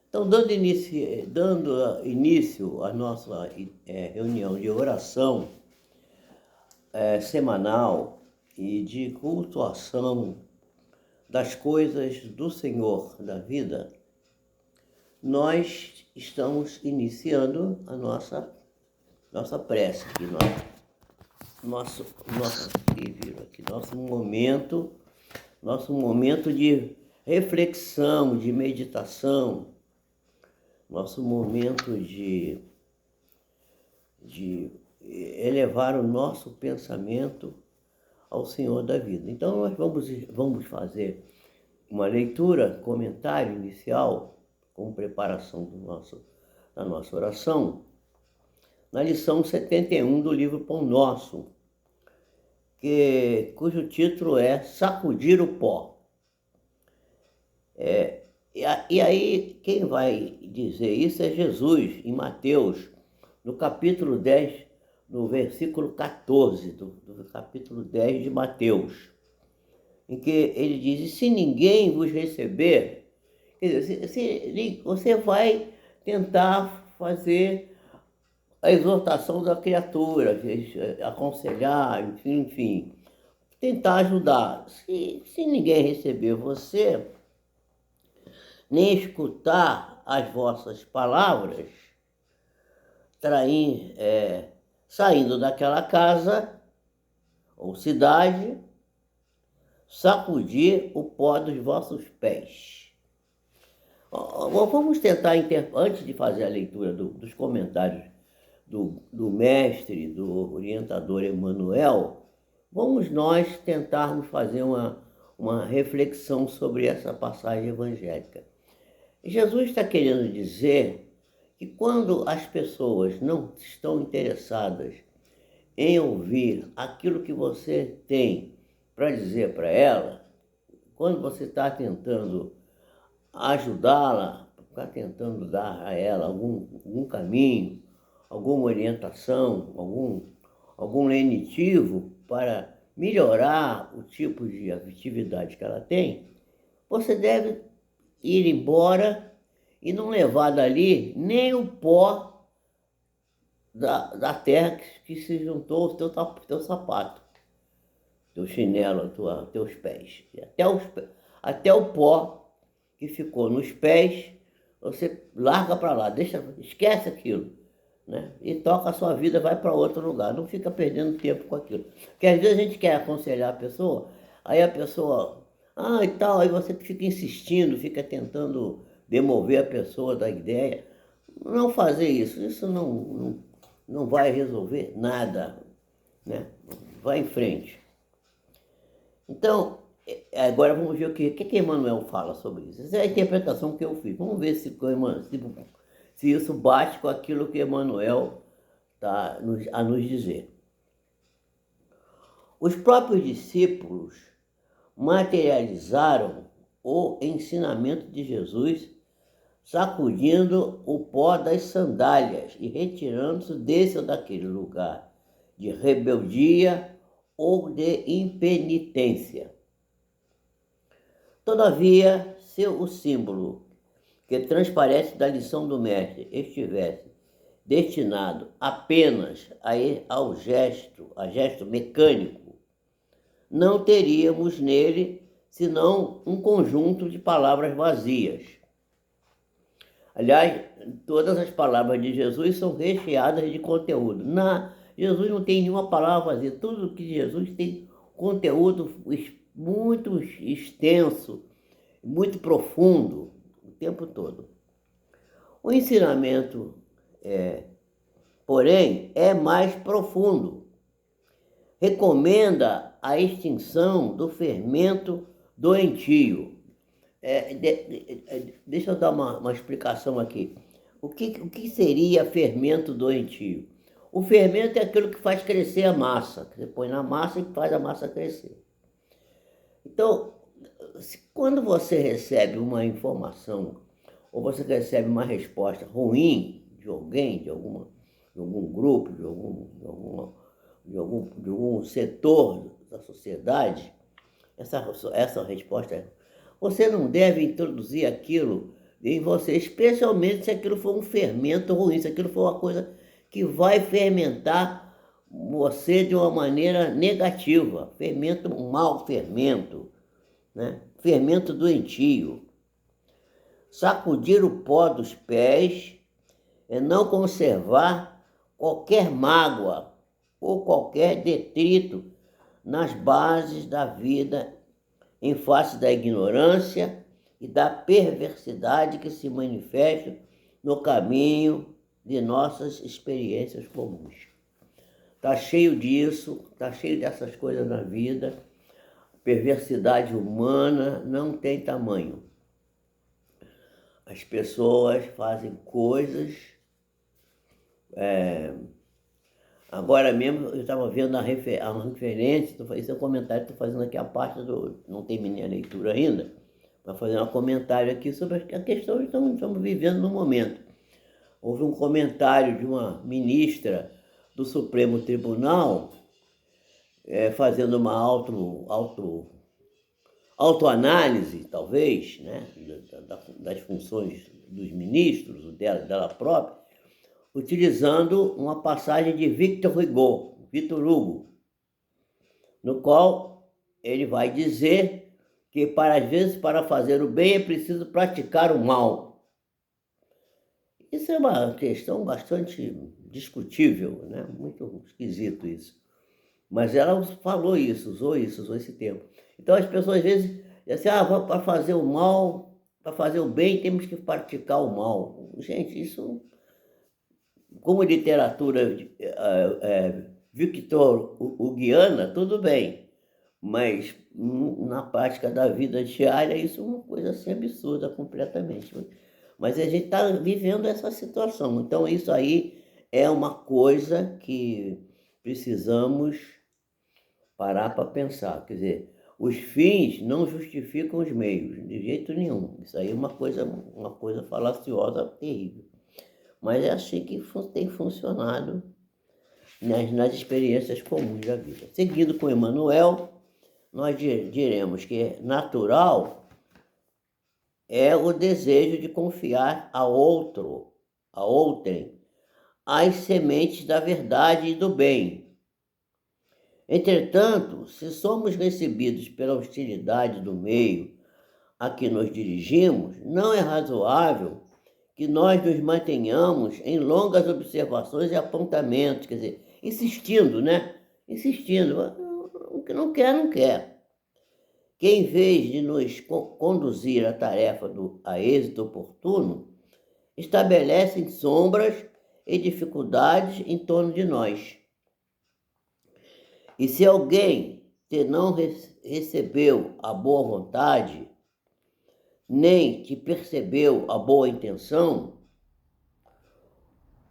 Então, dando início à nossa reunião de oração semanal e de cultuação das coisas do Senhor da vida, nós estamos iniciando a nossa prece aqui, nosso momento de reflexão, de meditação, nosso momento de elevar o nosso pensamento ao Senhor da vida. Então nós vamos fazer uma leitura, comentário inicial, como preparação da nossa oração, na lição 71 do livro Pão Nosso, cujo título é Sacudir o Pó. E aí, quem vai dizer isso é Jesus, em Mateus, no capítulo 10, no versículo 14, do capítulo 10 de Mateus, em que ele diz: e se ninguém vos receber, quer dizer, você vai tentar fazer a exortação da criatura, aconselhar, enfim, tentar ajudar. Se ninguém receber você, nem escutar as vossas palavras, saindo daquela casa ou cidade, sacudir o pó dos vossos pés. Vamos tentar, antes de fazer a leitura dos comentários do mestre, do orientador Emmanuel, vamos nós tentarmos fazer uma reflexão sobre essa passagem evangélica. Jesus está querendo dizer que quando as pessoas não estão interessadas em ouvir aquilo que você tem para dizer para ela, quando você está tentando ajudá-la, está tentando dar a ela algum caminho, alguma orientação, algum lenitivo para melhorar o tipo de atividade que ela tem, você deve ir embora e não levar dali nem o pó da terra que se juntou ao teu sapato, teu chinelo, teus pés. Até o pó que ficou nos pés, você larga para lá, esquece aquilo, né? E toca a sua vida, vai para outro lugar, não fica perdendo tempo com aquilo. Porque às vezes a gente quer aconselhar a pessoa, aí a pessoa, e tal, aí você fica insistindo, fica tentando demover a pessoa da ideia. Não fazer isso não vai resolver nada, né? Vai em frente. Então, agora vamos ver o que Emmanuel fala sobre isso. Essa é a interpretação que eu fiz. Vamos ver se isso bate com aquilo que Emmanuel está a nos dizer. Os próprios discípulos materializaram o ensinamento de Jesus sacudindo o pó das sandálias e retirando-se desse ou daquele lugar de rebeldia ou de impenitência. Todavia, se o símbolo que transparece da lição do mestre estivesse destinado apenas a gesto mecânico, não teríamos nele senão um conjunto de palavras vazias. Aliás, todas as palavras de Jesus são recheadas de conteúdo. Jesus não tem nenhuma palavra vazia. Tudo que Jesus tem conteúdo muito extenso, muito profundo, o tempo todo. O ensinamento, porém, é mais profundo. Recomenda a extinção do fermento doentio. Deixa eu dar uma explicação aqui. O que seria fermento doentio? O fermento é aquilo que faz crescer a massa, que você põe na massa e faz a massa crescer. Então, quando você recebe uma informação, ou você recebe uma resposta ruim de alguém, de algum grupo, de algum setor da sociedade, essa resposta é: você não deve introduzir aquilo em você, especialmente se aquilo for um fermento ruim, se aquilo for uma coisa que vai fermentar você de uma maneira negativa, fermento, um mau fermento, né? Fermento doentio. Sacudir o pó dos pés é não conservar qualquer mágoa ou qualquer detrito nas bases da vida em face da ignorância e da perversidade que se manifestam no caminho de nossas experiências comuns. Está cheio disso, está cheio dessas coisas na vida. Perversidade humana não tem tamanho. As pessoas fazem coisas. Agora mesmo eu estava vendo a referência, esse é um comentário que estou fazendo aqui a parte do. Não terminei a leitura ainda, mas fazendo um comentário aqui sobre a questão que estamos vivendo no momento. Houve um comentário de uma ministra do Supremo Tribunal, fazendo uma autoanálise, talvez, né, das funções dos ministros, dela própria, utilizando uma passagem de Victor Hugo, no qual ele vai dizer que, às vezes, para fazer o bem é preciso praticar o mal. Isso é uma questão bastante discutível, né? Muito esquisito isso. Mas ela falou isso, usou esse termo. Então as pessoas às vezes dizem assim, para fazer o mal, para fazer o bem temos que praticar o mal. Gente, isso, como literatura Victor Huguiana, tudo bem. Mas na prática da vida diária, isso é uma coisa assim absurda completamente. Mas a gente está vivendo essa situação. Então isso aí é uma coisa que precisamos parar para pensar. Quer dizer, os fins não justificam os meios, de jeito nenhum. Isso aí é uma coisa falaciosa terrível. Mas é assim que tem funcionado nas experiências comuns da vida. Seguindo com Emmanuel, nós diremos que natural é o desejo de confiar a outrem, as sementes da verdade e do bem. Entretanto, se somos recebidos pela hostilidade do meio a que nos dirigimos, não é razoável que nós nos mantenhamos em longas observações e apontamentos, quer dizer, insistindo, né? Insistindo, o que não quer, não quer. Que em vez de nos conduzir à tarefa a êxito oportuno, estabelecem sombras e dificuldades em torno de nós. E se alguém te não recebeu a boa vontade, nem te percebeu a boa intenção,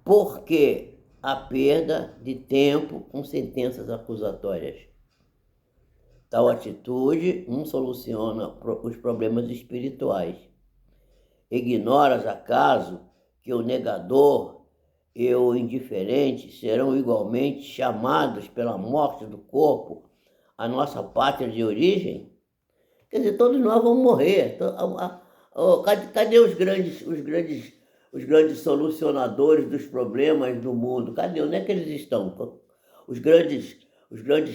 por que a perda de tempo com sentenças acusatórias? Tal atitude não soluciona os problemas espirituais. Ignoras acaso que o negador e o indiferente serão igualmente chamados pela morte do corpo à nossa pátria de origem? Quer dizer, todos nós vamos morrer. Cadê os grandes solucionadores dos problemas do mundo? Cadê? Onde é que eles estão? Os grandes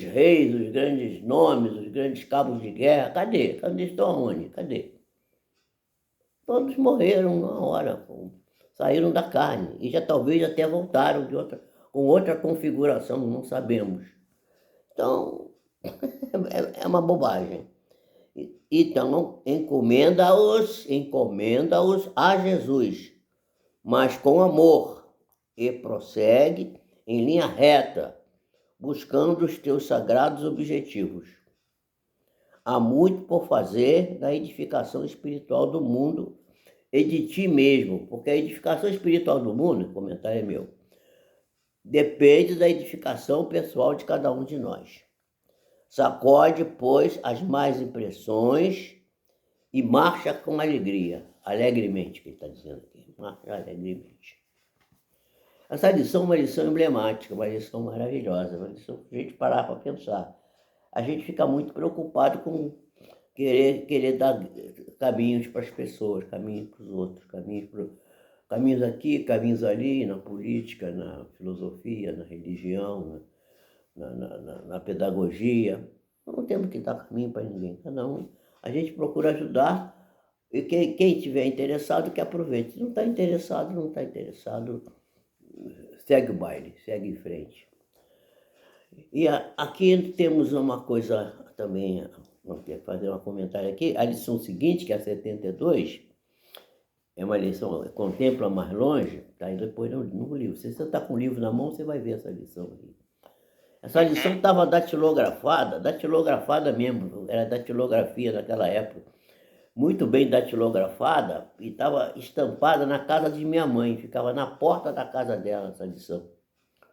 reis, os grandes nomes, os grandes cabos de guerra, cadê? Cadê? Estão onde? Cadê? Todos morreram na hora, saíram da carne, e já talvez até voltaram com outra configuração, não sabemos. Então, é uma bobagem. Então, encomenda-os a Jesus, mas com amor, e prossegue em linha reta, buscando os teus sagrados objetivos. Há muito por fazer na edificação espiritual do mundo e de ti mesmo, porque a edificação espiritual do mundo, o comentário é meu, depende da edificação pessoal de cada um de nós. Sacode, pois, as más impressões e marcha com alegremente, que ele está dizendo aqui, marcha alegremente. Essa lição é uma lição emblemática, uma lição maravilhosa, uma lição que a gente parar para pensar. A gente fica muito preocupado com querer dar caminhos para as pessoas, caminhos para os outros, caminhos aqui, caminhos ali, na política, na filosofia, na religião, na pedagogia. Não temos que dar caminho para ninguém, cada um. A gente procura ajudar e quem tiver interessado que aproveite. Se não está interessado, não está interessado, segue o baile, segue em frente. E aqui temos uma coisa também, vou fazer um comentário aqui, a lição seguinte, que é a 72, é uma lição, contempla mais longe, está aí depois no livro. Se você está com o livro na mão, você vai ver essa lição aqui. Essa lição estava datilografada mesmo, era datilografia naquela época, muito bem datilografada, e estava estampada na casa de minha mãe, ficava na porta da casa dela essa lição.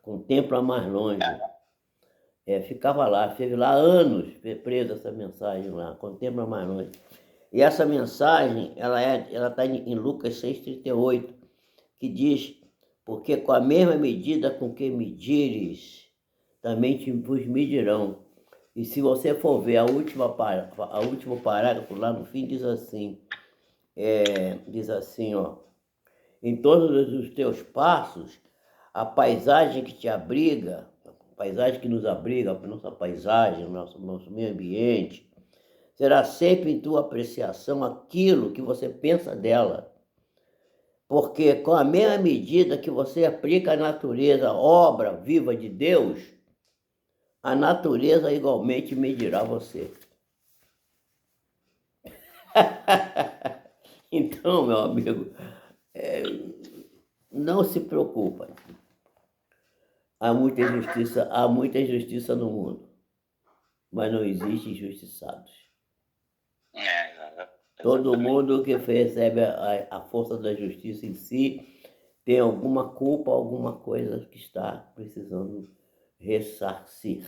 Contempla mais longe. Ficava lá, esteve lá anos presa essa mensagem lá, contempla mais longe. E essa mensagem, ela está em Lucas 6,38, que diz, porque com a mesma medida com que medires, também vos medirão. E se você for ver a último parágrafo lá no fim, diz assim, ó, em todos os teus passos, a paisagem que te abriga, a paisagem que nos abriga, a nossa paisagem, nosso meio ambiente, será sempre em tua apreciação aquilo que você pensa dela. Porque com a mesma medida que você aplica a natureza, obra viva de Deus, a natureza igualmente medirá você. Então, meu amigo, não se preocupa. Há muita injustiça no mundo, mas não existe injustiçados. Todo mundo que recebe a força da justiça em si tem alguma culpa, alguma coisa que está precisando ressarcir.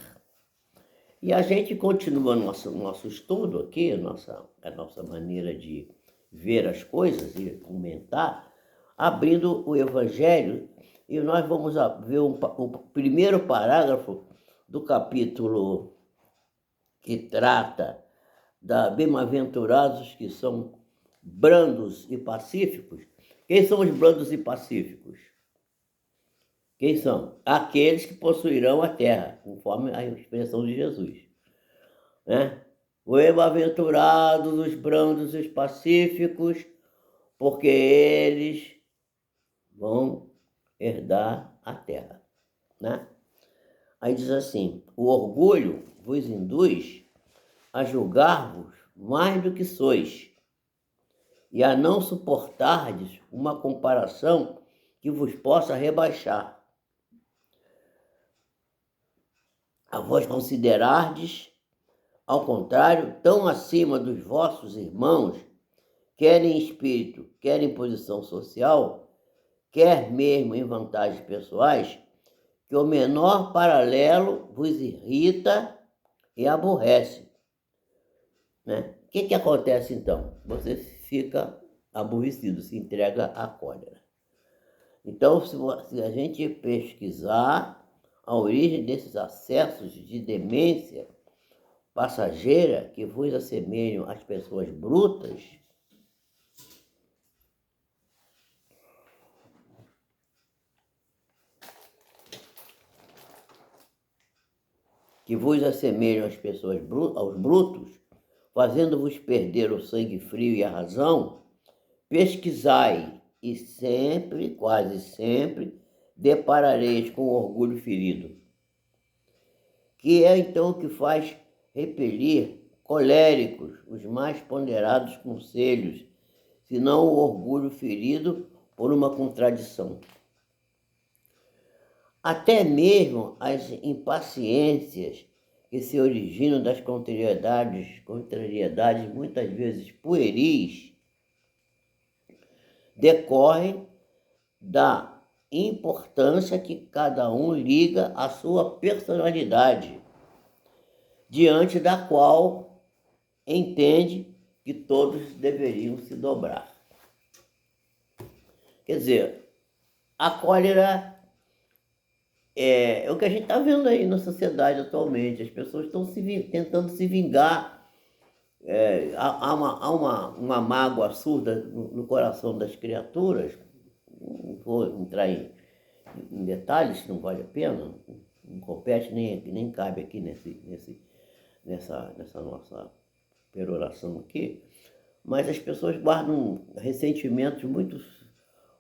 E a gente continua nosso estudo aqui, a nossa maneira de ver as coisas e comentar, abrindo o Evangelho, e nós vamos ver o primeiro parágrafo do capítulo que trata da bem-aventurados que são brandos e pacíficos. Quem são os brandos e pacíficos? Quem são? Aqueles que possuirão a terra, conforme a expressão de Jesus. Né? Bem-aventurados os brandos e os pacíficos, porque eles vão herdar a terra. Né? Aí diz assim, o orgulho vos induz a julgar-vos mais do que sois, e a não suportardes uma comparação que vos possa rebaixar. A vós considerardes, ao contrário, tão acima dos vossos irmãos, quer em espírito, quer em posição social, quer mesmo em vantagens pessoais, que o menor paralelo vos irrita e aborrece. Né? O que acontece então? Você fica aborrecido, se entrega à cólera. Então, se a gente pesquisar a origem desses acessos de demência passageira que vos assemelham às pessoas brutas, aos brutos, fazendo-vos perder o sangue frio e a razão, pesquisai e sempre, quase sempre, deparareis com o orgulho ferido, que é então o que faz repelir coléricos os mais ponderados conselhos, senão o orgulho ferido por uma contradição. Até mesmo as impaciências que se originam das contrariedades muitas vezes pueris, decorrem da importância que cada um liga à sua personalidade, diante da qual entende que todos deveriam se dobrar. Quer dizer, a cólera é o que a gente está vendo aí na sociedade atualmente. As pessoas estão tentando se vingar Há uma mágoa surda no coração das criaturas. Não vou entrar em detalhes, não vale a pena, não compete, nem cabe aqui nessa nossa peroração aqui, mas as pessoas guardam ressentimentos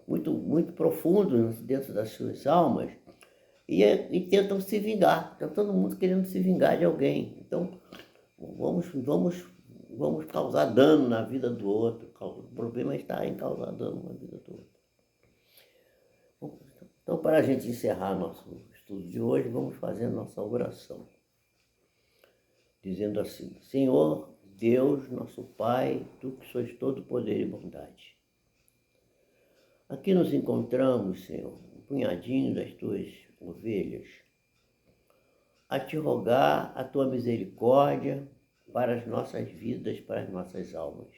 muito profundos dentro das suas almas e tentam se vingar. Está todo mundo querendo se vingar de alguém. Então, vamos causar dano na vida do outro. O problema está em causar dano na vida do outro. Então, para a gente encerrar nosso estudo de hoje, vamos fazer nossa oração, dizendo assim: Senhor Deus, nosso Pai, Tu que sois todo poder e bondade. Aqui nos encontramos, Senhor, um punhadinho das Tuas ovelhas, a Te rogar a Tua misericórdia para as nossas vidas, para as nossas almas,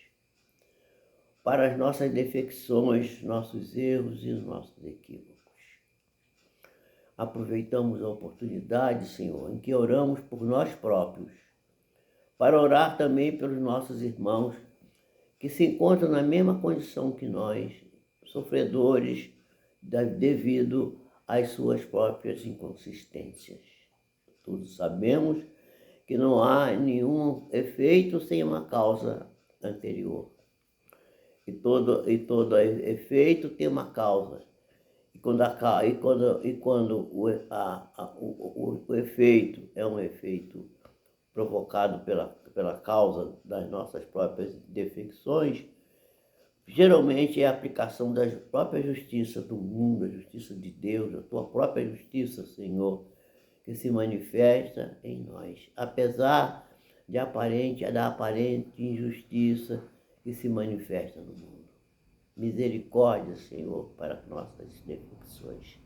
para as nossas defecções, nossos erros e os nossos equívocos. Aproveitamos a oportunidade, Senhor, em que oramos por nós próprios, para orar também pelos nossos irmãos que se encontram na mesma condição que nós, sofredores devido às suas próprias inconsistências. Todos sabemos que não há nenhum efeito sem uma causa anterior. E todo efeito tem uma causa. E quando o efeito é um efeito provocado pela causa das nossas próprias defecções, geralmente é a aplicação da própria justiça do mundo, a justiça de Deus, a Tua própria justiça, Senhor, que se manifesta em nós, apesar da aparente injustiça que se manifesta no mundo. Misericórdia, Senhor, para as nossas defecções.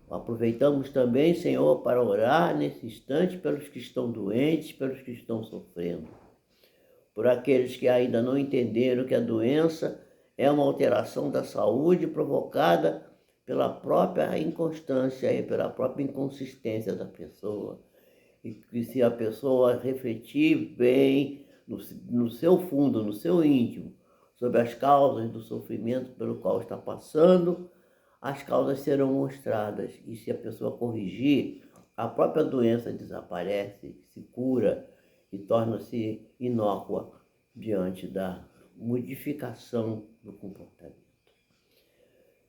Aproveitamos também, Senhor, para orar nesse instante pelos que estão doentes, pelos que estão sofrendo, por aqueles que ainda não entenderam que a doença é uma alteração da saúde provocada pela própria inconstância e pela própria inconsistência da pessoa. E que se a pessoa refletir bem no seu fundo, no seu íntimo, sobre as causas do sofrimento pelo qual está passando, as causas serão mostradas. E se a pessoa corrigir, a própria doença desaparece, se cura e torna-se inócua diante da modificação do comportamento.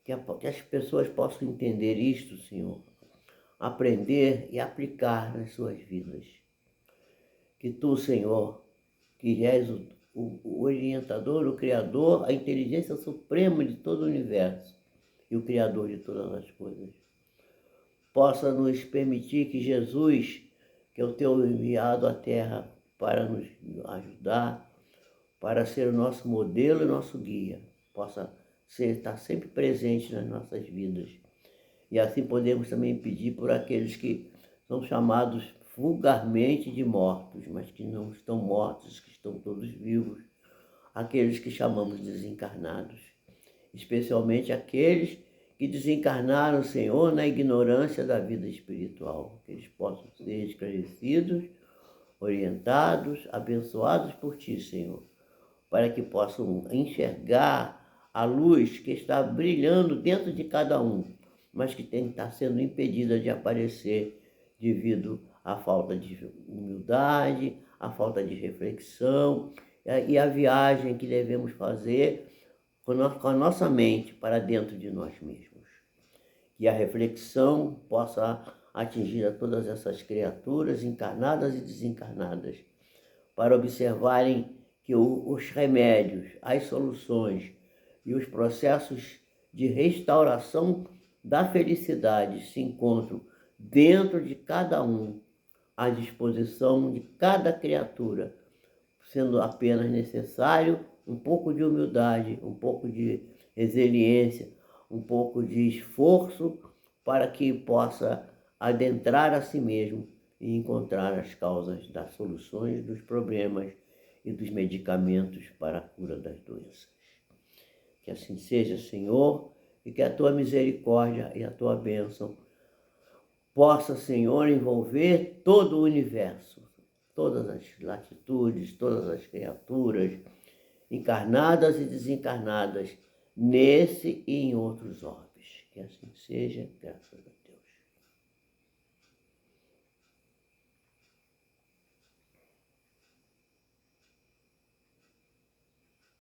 Que as pessoas possam entender isto, Senhor, aprender e aplicar nas suas vidas. Que Tu, Senhor, que és o orientador, o Criador, a inteligência suprema de todo o universo e o Criador de todas as coisas, possa nos permitir que Jesus, que é o Teu enviado à Terra para nos ajudar, para ser o nosso modelo e nosso guia, possa estar sempre presente nas nossas vidas. E assim podemos também pedir por aqueles que são chamados vulgarmente de mortos, mas que não estão mortos, que estão todos vivos, aqueles que chamamos desencarnados, especialmente aqueles que desencarnaram, Senhor, na ignorância da vida espiritual, que eles possam ser esclarecidos, orientados, abençoados por Ti, Senhor, para que possam enxergar a luz que está brilhando dentro de cada um, mas que tem que estar sendo impedida de aparecer devido à falta de humildade, à falta de reflexão e à viagem que devemos fazer com a nossa mente para dentro de nós mesmos. Que a reflexão possa atingir a todas essas criaturas encarnadas e desencarnadas, para observarem que os remédios, as soluções e os processos de restauração da felicidade se encontram dentro de cada um, à disposição de cada criatura, sendo apenas necessário um pouco de humildade, um pouco de resiliência, um pouco de esforço para que possa adentrar a si mesmo e encontrar as causas das soluções dos problemas e dos medicamentos para a cura das doenças. Que assim seja, Senhor, e que a Tua misericórdia e a Tua bênção possa, Senhor, envolver todo o universo, todas as latitudes, todas as criaturas, encarnadas e desencarnadas, nesse e em outros orbes. Que assim seja, graças a Deus.